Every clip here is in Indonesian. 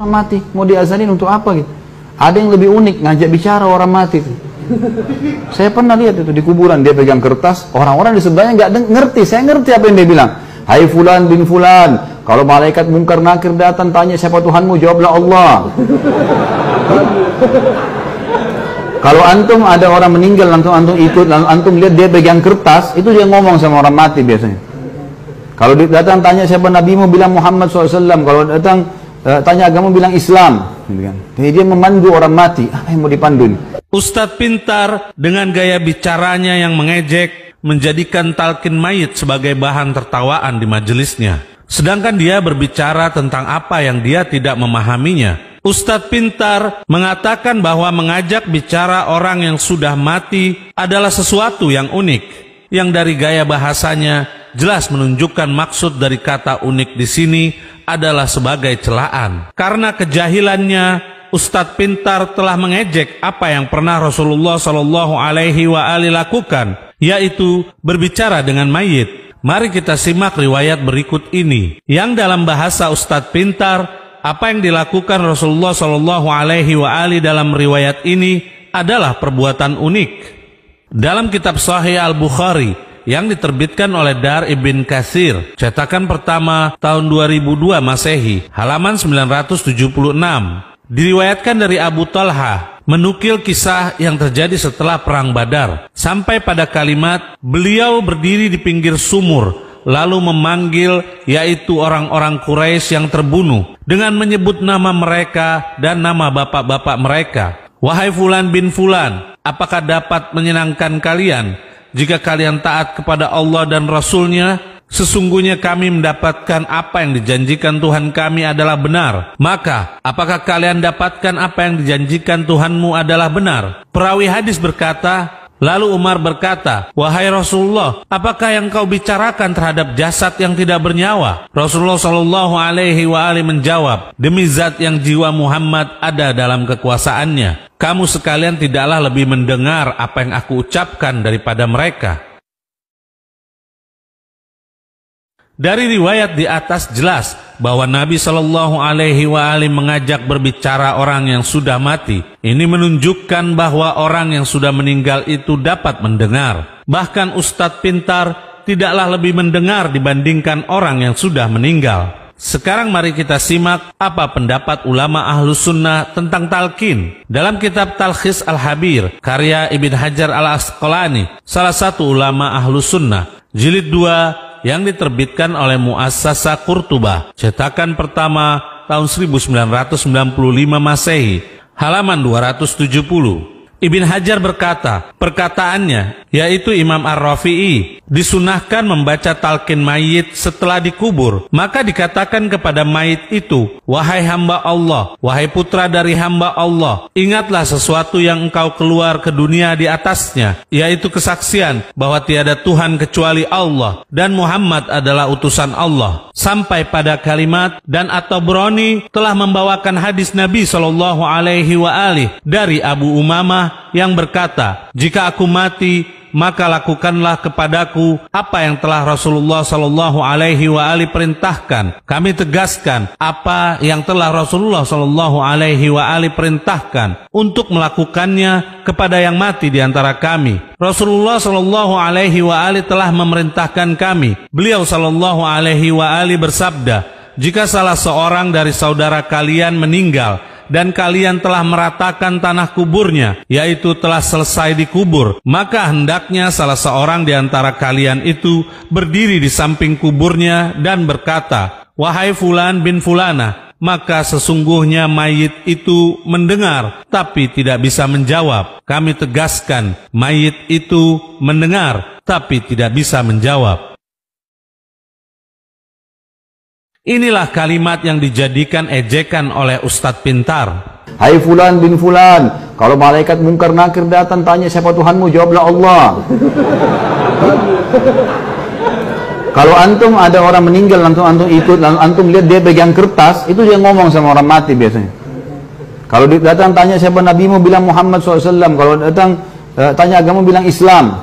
mati, mau diazanin untuk apa gitu? Ada yang lebih unik, ngajak bicara orang mati itu. Saya pernah lihat itu di kuburan, dia pegang kertas, orang-orang di sebelahnya nggak ngerti. Saya ngerti apa yang dia bilang. Hai fulan bin fulan, kalau malaikat mungkar nakir datang tanya siapa Tuhanmu, jawablah Allah. Kalau antum ada orang meninggal, antum ikut, antum lihat dia pegang kertas, itu dia ngomong sama orang mati biasanya. Kalau datang tanya siapa nabimu, bilang Muhammad SAW. Kalau datang tanya agama, bilang Islam. Jadi dia memandu orang mati. Apa yang mau dipandu ini? Ustadz pintar dengan gaya bicaranya yang mengejek, menjadikan talqin mayit sebagai bahan tertawaan di majelisnya. Sedangkan dia berbicara tentang apa yang dia tidak memahaminya. Ustadz pintar mengatakan bahwa mengajak bicara orang yang sudah mati adalah sesuatu yang unik, yang dari gaya bahasanya jelas menunjukkan maksud dari kata unik di sini adalah sebagai celaan. Karena kejahilannya, Ustadz pintar telah mengejek apa yang pernah Rasulullah SAW lakukan, yaitu berbicara dengan mayit. Mari kita simak riwayat berikut ini, yang dalam bahasa Ustadz pintar, apa yang dilakukan Rasulullah SAW dalam riwayat ini adalah perbuatan unik. Dalam kitab Sahih Al-Bukhari yang diterbitkan oleh Dar Ibn Katsir, cetakan pertama tahun 2002 Masehi, halaman 976, diriwayatkan dari Abu Talha, menukil kisah yang terjadi setelah Perang Badar, sampai pada kalimat, beliau berdiri di pinggir sumur, lalu memanggil, yaitu orang-orang Quraisy yang terbunuh, dengan menyebut nama mereka dan nama bapak-bapak mereka. Wahai fulan bin fulan, apakah dapat menyenangkan kalian jika kalian taat kepada Allah dan Rasul-Nya? Sesungguhnya kami mendapatkan apa yang dijanjikan Tuhan kami adalah benar. Maka, apakah kalian dapatkan apa yang dijanjikan Tuhanmu adalah benar? Perawi hadis berkata, lalu Umar berkata, wahai Rasulullah, apakah yang kau bicarakan terhadap jasad yang tidak bernyawa? Rasulullah SAW menjawab, demi zat yang jiwa Muhammad ada dalam kekuasaannya, kamu sekalian tidaklah lebih mendengar apa yang aku ucapkan daripada mereka. Dari riwayat di atas jelas bahwa Nabi SAW mengajak berbicara orang yang sudah mati. Ini menunjukkan bahwa orang yang sudah meninggal itu dapat mendengar. Bahkan Ustadz pintar tidaklah lebih mendengar dibandingkan orang yang sudah meninggal. Sekarang mari kita simak apa pendapat ulama Ahlus Sunnah tentang talqin. Dalam kitab Talkhis Al-Habir, karya Ibn Hajar Al-Asqalani, salah satu ulama Ahlus Sunnah, jilid 2, yang diterbitkan oleh Muassasah Qurtubah, cetakan pertama tahun 1995 Masehi, halaman 270. Ibn Hajar berkata, perkataannya, yaitu Imam Ar-Rafi'i, disunahkan membaca talqin mayit setelah dikubur. Maka dikatakan kepada mayit itu, wahai hamba Allah, wahai putra dari hamba Allah, ingatlah sesuatu yang engkau keluar ke dunia di atasnya, yaitu kesaksian bahwa tiada Tuhan kecuali Allah dan Muhammad adalah utusan Allah. Sampai pada kalimat, dan At-Tabrani telah membawakan hadis Nabi SAW dari Abu Umamah yang berkata, jika aku mati, maka lakukanlah kepadaku apa yang telah Rasulullah SAW perintahkan. Kami tegaskan apa yang telah Rasulullah SAW perintahkan untuk melakukannya kepada yang mati di antara kami. Rasulullah SAW telah memerintahkan kami. Beliau SAW bersabda, jika salah seorang dari saudara kalian meninggal dan kalian telah meratakan tanah kuburnya, yaitu telah selesai dikubur, maka hendaknya salah seorang di antara kalian itu berdiri di samping kuburnya dan berkata, wahai fulan bin fulana, maka sesungguhnya mayit itu mendengar tapi tidak bisa menjawab. Kami tegaskan, mayit itu mendengar tapi tidak bisa menjawab. Inilah kalimat yang dijadikan ejekan oleh Ustadz pintar. Hai fulan bin fulan, kalau malaikat mungkar nakir datang tanya siapa Tuhanmu, jawablah Allah. Kalau antum ada orang meninggal, antum ikut, antum lihat dia pegang kertas, itu dia ngomong sama orang mati biasanya. Kalau datang tanya siapa nabimu, bilang Muhammad SAW. Kalau datang tanya agama, bilang Islam.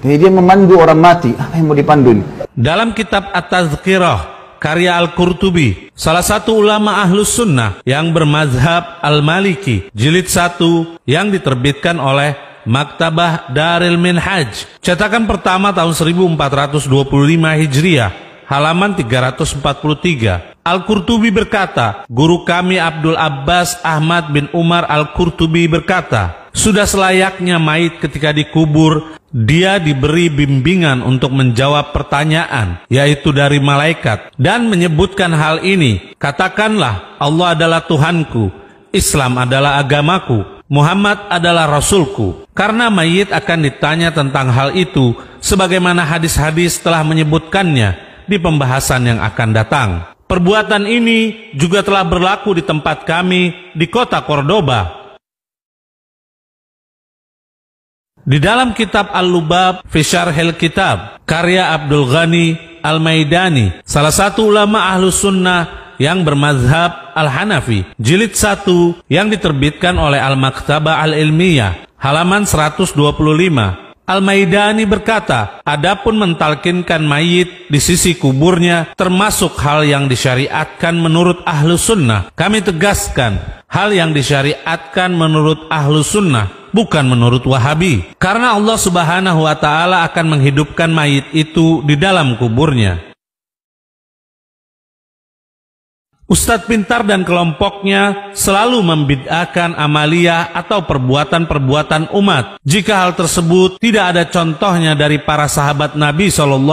Jadi dia memandu orang mati. Apa yang mau dipandu ini? Dalam kitab At-Tazkirah, karya Al-Qurtubi, salah satu ulama Ahlus Sunnah yang bermazhab Al-Maliki, jilid 1 yang diterbitkan oleh Maktabah Daril Minhaj, cetakan pertama tahun 1425 Hijriah, halaman 343. Al-Qurtubi berkata, guru kami Abdul Abbas Ahmad bin Umar Al-Qurtubi berkata, sudah selayaknya mayit ketika dikubur, dia diberi bimbingan untuk menjawab pertanyaan, yaitu dari malaikat, dan menyebutkan hal ini. Katakanlah, Allah adalah Tuhanku, Islam adalah agamaku, Muhammad adalah Rasulku. Karena mayit akan ditanya tentang hal itu, sebagaimana hadis-hadis telah menyebutkannya di pembahasan yang akan datang. Perbuatan ini juga telah berlaku di tempat kami di kota Cordoba. Di dalam kitab Al-Lubab fi Syarhil Kitab, karya Abdul Ghani Al-Maidani, salah satu ulama Ahlus Sunnah yang bermazhab Al-Hanafi, jilid 1 yang diterbitkan oleh Al-Maktabah Al-Ilmiyah, halaman 125. Al-Maidani berkata, adapun mentalkinkan mayit di sisi kuburnya termasuk hal yang disyariatkan menurut Ahlus Sunnah. Kami tegaskan, hal yang disyariatkan menurut Ahlus Sunnah, bukan menurut Wahabi. Karena Allah Subhanahu wa Ta'ala akan menghidupkan mayit itu di dalam kuburnya. Ustadz pintar dan kelompoknya selalu membid'ahkan amaliyah atau perbuatan-perbuatan umat. Jika hal tersebut tidak ada contohnya dari para sahabat Nabi SAW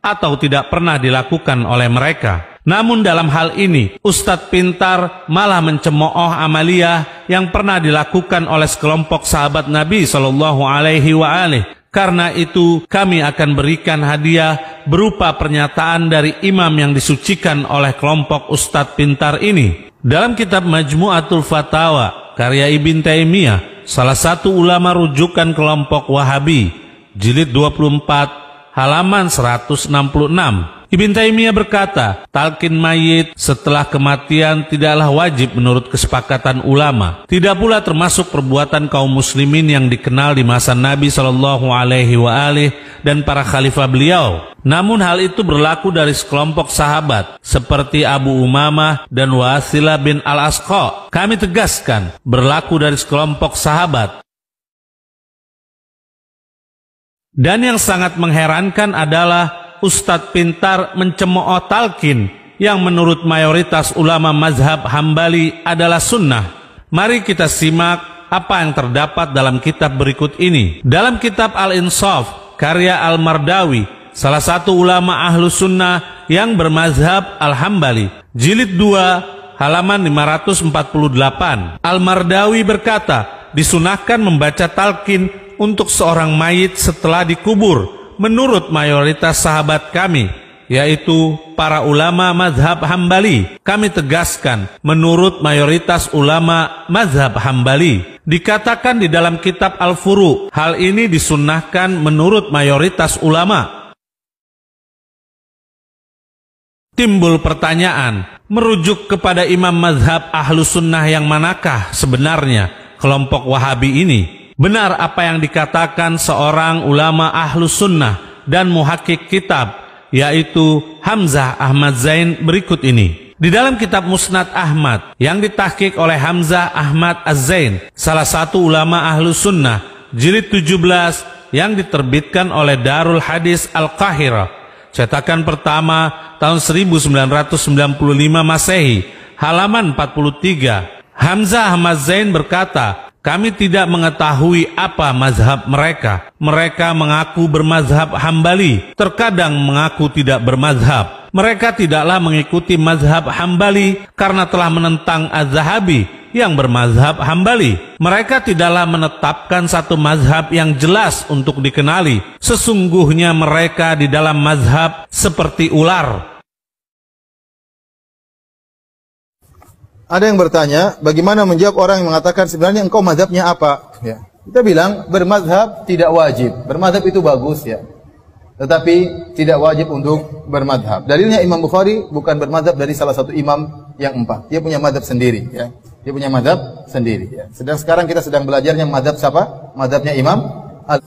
atau tidak pernah dilakukan oleh mereka. Namun dalam hal ini, Ustadz pintar malah mencemooh amaliyah yang pernah dilakukan oleh sekelompok sahabat Nabi SAW. Karena itu kami akan berikan hadiah berupa pernyataan dari imam yang disucikan oleh kelompok Ustadz pintar ini. Dalam kitab Majmu'atul Fatawa, karya Ibn Taimiyah, salah satu ulama rujukan kelompok Wahabi, jilid 24, halaman 166. Ibn Taimiyah berkata, talqin mayit setelah kematian tidaklah wajib menurut kesepakatan ulama. Tidak pula termasuk perbuatan kaum muslimin yang dikenal di masa Nabi SAW dan para khalifah beliau. Namun hal itu berlaku dari sekelompok sahabat seperti Abu Umamah dan Wasilah bin Al-Asqa. Kami tegaskan, berlaku dari sekelompok sahabat. Dan yang sangat mengherankan adalah Ustadz pintar mencemooh talqin yang menurut mayoritas ulama mazhab Hambali adalah sunnah. Mari kita simak apa yang terdapat dalam kitab berikut ini. Dalam kitab Al-Insaf, karya Al-Mardawi, salah satu ulama Ahlus Sunnah yang bermazhab Al-Hambali, jilid 2, halaman 548. Al-Mardawi berkata, disunahkan membaca talqin untuk seorang mayit setelah dikubur menurut mayoritas sahabat kami, yaitu para ulama mazhab Hambali. Kami tegaskan, menurut mayoritas ulama mazhab Hambali. Dikatakan di dalam kitab Al-Furu, hal ini disunnahkan menurut mayoritas ulama. Timbul pertanyaan, merujuk kepada imam mazhab Ahlus Sunnah yang manakah sebenarnya kelompok Wahabi ini? Benar apa yang dikatakan seorang ulama Ahlus Sunnah dan muhakkik kitab, yaitu Hamzah Ahmad Zain berikut ini. Di dalam kitab Musnad Ahmad yang ditahqiq oleh Hamzah Ahmad Az-Zain, salah satu ulama Ahlus Sunnah, jilid 17 yang diterbitkan oleh Darul Hadis Al-Qahirah, cetakan pertama tahun 1995 Masehi, halaman 43. Hamzah Ahmad Zain berkata, kami tidak mengetahui apa mazhab mereka. Mereka mengaku bermazhab Hambali, terkadang mengaku tidak bermazhab. Mereka tidaklah mengikuti mazhab Hambali karena telah menentang Az-Zahabi yang bermazhab Hambali. Mereka tidaklah menetapkan satu mazhab yang jelas untuk dikenali. Sesungguhnya mereka di dalam mazhab seperti ular. Ada yang bertanya, bagaimana menjawab orang yang mengatakan sebenarnya engkau mazhabnya apa? Ya. Kita bilang bermazhab tidak wajib. Bermazhab itu bagus ya, tetapi tidak wajib untuk bermazhab. Dalilnya Imam Bukhari bukan bermazhab dari salah satu imam yang 4. Dia punya mazhab sendiri ya. Dia punya mazhab sendiri ya. Sedang sekarang kita sedang belajarnya mazhab siapa? Mazhabnya Imam Al